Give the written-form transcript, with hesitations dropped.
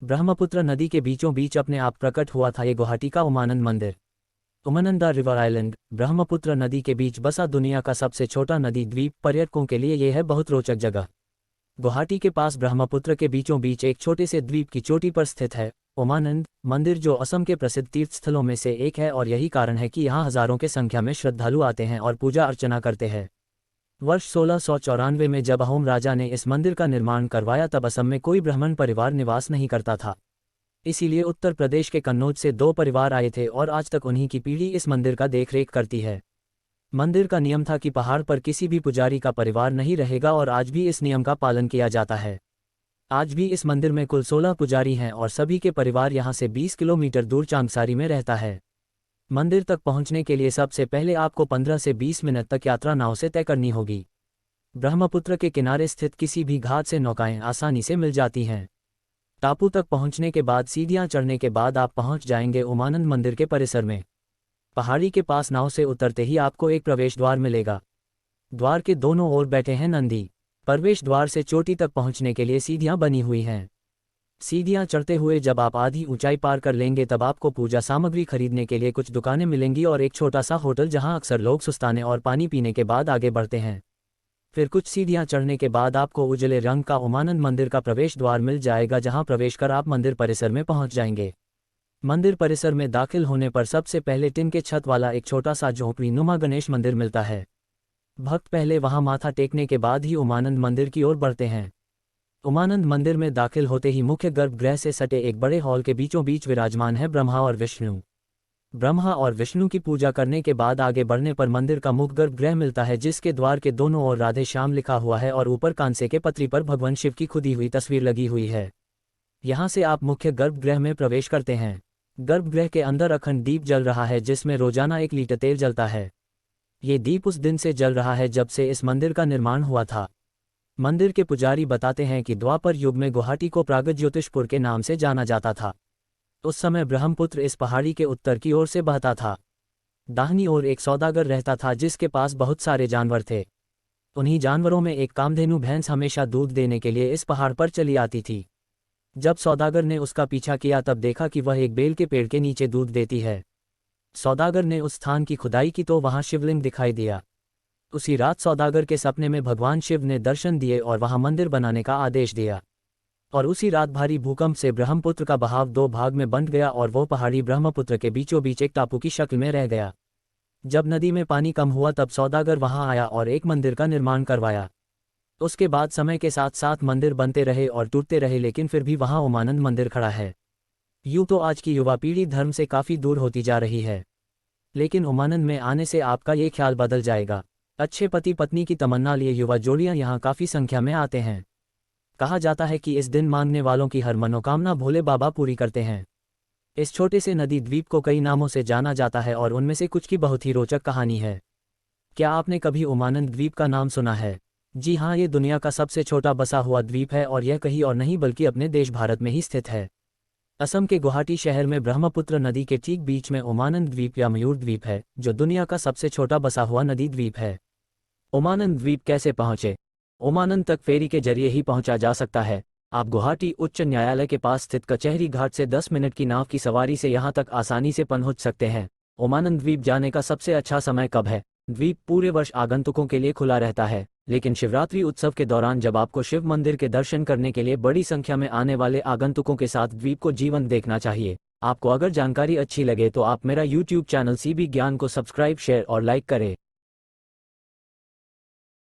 ब्रह्मपुत्र नदी के बीचों बीच अपने आप प्रकट हुआ था ये गुवाहाटी का उमानंद मंदिर। उमानंद रिवर आइलैंड ब्रह्मपुत्र नदी के बीच बसा दुनिया का सबसे छोटा नदी द्वीप पर्यटकों के लिए यह है बहुत रोचक जगह। गुवाहाटी के पास ब्रह्मपुत्र के बीचों बीच एक छोटे से द्वीप की चोटी पर स्थित है उमानंद मंदिर, जो असम के प्रसिद्ध तीर्थ स्थलों में से एक है और यही कारण है कि यहाँ हजारों के संख्या में श्रद्धालु आते हैं और पूजा अर्चना करते हैं। वर्ष 1694 में जब अहोम राजा ने इस मंदिर का निर्माण करवाया तब असम में कोई ब्राह्मण परिवार निवास नहीं करता था। इसीलिए उत्तर प्रदेश के कन्नौज से 2 परिवार आए थे और आज तक उन्हीं की पीढ़ी इस मंदिर का देखरेख करती है। मंदिर का नियम था कि पहाड़ पर किसी भी पुजारी का परिवार नहीं रहेगा और आज भी इस नियम का पालन किया जाता है। आज भी इस मंदिर में कुल 16 पुजारी हैं और सभी के परिवार यहाँ से 20 किलोमीटर दूर चांगसारी में रहता है। मंदिर तक पहुँचने के लिए सबसे पहले आपको 15 से 20 मिनट तक यात्रा नाव से तय करनी होगी। ब्रह्मपुत्र के किनारे स्थित किसी भी घाट से नौकाएं आसानी से मिल जाती हैं। टापू तक पहुँचने के बाद सीढ़ियाँ चढ़ने के बाद आप पहुँच जाएंगे उमानंद मंदिर के परिसर में। पहाड़ी के पास नाव से उतरते ही आपको एक प्रवेश द्वार मिलेगा। द्वार के दोनों ओर बैठे हैं नंदी। प्रवेश द्वार से चोटी तक पहुंचने के लिए सीढ़ियां बनी हुई हैं। सीढ़ियां चढ़ते हुए जब आप आधी ऊंचाई पार कर लेंगे तब आपको पूजा सामग्री खरीदने के लिए कुछ दुकानें मिलेंगी और एक छोटा सा होटल जहां अक्सर लोग सुस्ताने और पानी पीने के बाद आगे बढ़ते हैं। फिर कुछ सीढ़ियां चढ़ने के बाद आपको उजले रंग का उमानंद मंदिर का प्रवेश द्वार मिल जाएगा, जहां प्रवेश कर आप मंदिर परिसर में पहुंच जाएंगे। मंदिर परिसर में दाखिल होने पर सबसे पहले टिन के छत वाला एक छोटा सा झोंपड़ी नुमा गणेश मंदिर मिलता है। भक्त पहले वहां माथा टेकने के बाद ही उमानंद मंदिर की ओर बढ़ते हैं। उमानंद मंदिर में दाखिल होते ही मुख्य गर्भगृह से सटे एक बड़े हॉल के बीचों बीच विराजमान है ब्रह्मा और विष्णु। ब्रह्मा और विष्णु की पूजा करने के बाद आगे बढ़ने पर मंदिर का मुख्य गर्भगृह मिलता है, जिसके द्वार के दोनों ओर राधे श्याम लिखा हुआ है और ऊपर कांसे के पत्री पर भगवान शिव की खुदी हुई तस्वीर लगी हुई है। यहाँ से आप मुख्य गर्भगृह में प्रवेश करते हैं। गर्भगृह के अंदर अखंड दीप जल रहा है, जिसमें रोजाना 1 लीटर तेल जलता है। ये दीप उस दिन से जल रहा है जब से इस मंदिर का निर्माण हुआ था। मंदिर के पुजारी बताते हैं कि द्वापर युग में गुवाहाटी को प्रागज्योतिषपुर के नाम से जाना जाता था। उस समय ब्रह्मपुत्र इस पहाड़ी के उत्तर की ओर से बहता था। दाहिनी ओर एक सौदागर रहता था जिसके पास बहुत सारे जानवर थे। उन्हीं जानवरों में एक कामधेनु भैंस हमेशा दूध देने के लिए इस पहाड़ पर चली आती थी। जब सौदागर ने उसका पीछा किया तब देखा कि वह एक बेल के पेड़ के नीचे दूध देती है। सौदागर ने उस स्थान की खुदाई की तो वहां शिवलिंग दिखाई दिया। उसी रात सौदागर के सपने में भगवान शिव ने दर्शन दिए और वहां मंदिर बनाने का आदेश दिया। और उसी रात भारी भूकंप से ब्रह्मपुत्र का बहाव 2 भाग में बंट गया और वो पहाड़ी ब्रह्मपुत्र के बीचों बीच एक टापू की शक्ल में रह गया। जब नदी में पानी कम हुआ तब सौदागर वहां आया और एक मंदिर का निर्माण करवाया। उसके बाद समय के साथ साथ मंदिर बनते रहे और टूटते रहे, लेकिन फिर भी वहां उमानंद मंदिर खड़ा है। यूं तो आज की युवा पीढ़ी धर्म से काफ़ी दूर होती जा रही है, लेकिन उमानंद में आने से आपका ये ख्याल बदल जाएगा। अच्छे पति पत्नी की तमन्ना लिए युवा जोड़ियां यहाँ काफ़ी संख्या में आते हैं। कहा जाता है कि इस दिन मांगने वालों की हर मनोकामना भोले बाबा पूरी करते हैं। इस छोटे से नदी द्वीप को कई नामों से जाना जाता है और उनमें से कुछ की बहुत ही रोचक कहानी है। क्या आपने कभी उमानंद द्वीप का नाम सुना है? जी हाँ, ये दुनिया का सबसे छोटा बसा हुआ द्वीप है और यह कहीं और नहीं बल्कि अपने देश भारत में ही स्थित है। असम के गुवाहाटी शहर में ब्रह्मपुत्र नदी के ठीक बीच में उमानंद द्वीप या मयूर द्वीप है, जो दुनिया का सबसे छोटा बसा हुआ नदी द्वीप है। उमानंद द्वीप कैसे पहुँचे? उमानंद तक फेरी के जरिए ही पहुंचा जा सकता है। आप गुवाहाटी उच्च न्यायालय के पास स्थित कचहरी घाट से 10 मिनट की नाव की सवारी से यहां तक आसानी से पहुंच सकते हैं। उमानंद द्वीप जाने का सबसे अच्छा समय कब है? द्वीप पूरे वर्ष आगंतुकों के लिए खुला रहता है, लेकिन शिवरात्रि उत्सव के दौरान जब आपको शिव मंदिर के दर्शन करने के लिए बड़ी संख्या में आने वाले आगंतुकों के साथ द्वीप को जीवंत देखना चाहिए। आपको अगर जानकारी अच्छी लगे तो आप मेरा YouTube चैनल CB ज्ञान को सब्सक्राइब, शेयर और लाइक करें।